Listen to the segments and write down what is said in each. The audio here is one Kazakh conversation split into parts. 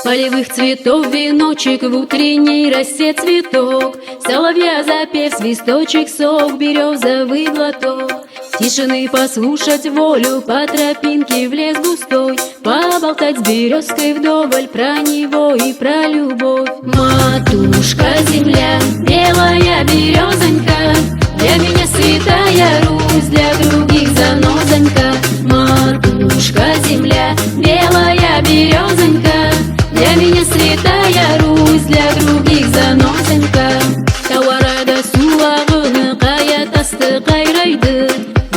Полевых цветов веночек, в утренней росе цветок, соловья запев, свисточек, сок, березовый глоток. Тишины послушать волю, по тропинке в лес густой, поболтать с березкой вдоволь про него и про любовь. Матушка земля, белая березонька, для меня святая Русь, для других занозонька. Матушка земля, белая березонька, для меня святая Русь, для других занозонька. Тауарада суағыны қая тасты қайрайды,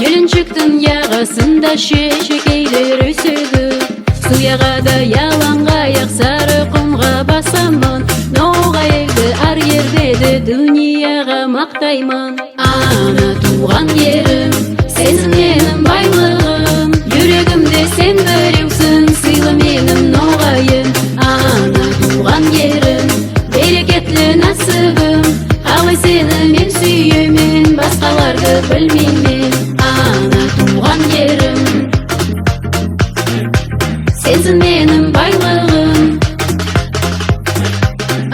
Еліншіктің яғасында шешекейлер өседі. Суяғада ялаңғаяқ сары құмға басамын, ноғайылды ар ердеді дүнияға мақтаймын. Ана туған ерім, сенсің менің байлығым, жүрегімде сен біреусің, сыйлы менің ноғайым. Ана туған ерім, берекетлі нәсібім, қалай сені мен сүйемін, басқаларды білмеймін. Ана туған ерім, сенсің менің байлығым.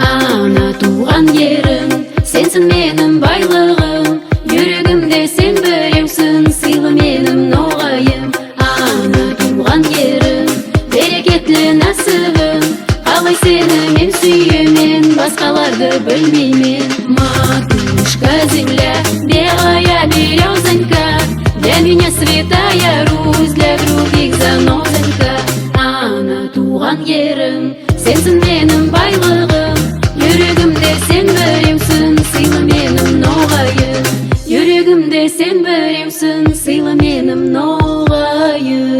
Ана туған ерім, сенсің менің байлығым, жүрегімде сен біреусің, сыйлы менің ноғайым. Ана туған ерім, берекетлі нәсібім, қалай сені мен сүйемін, басқаларды білмеймін. Матушка земля, белая березонька, для меня святая Русь, для других занозонька. Ана туған ерім, сенсің менің байлығым, жүрегімде сен біреусің, сыйлы менің ноғайым. Жүрегімде сен біреусің, сыйлы менің ноғайым.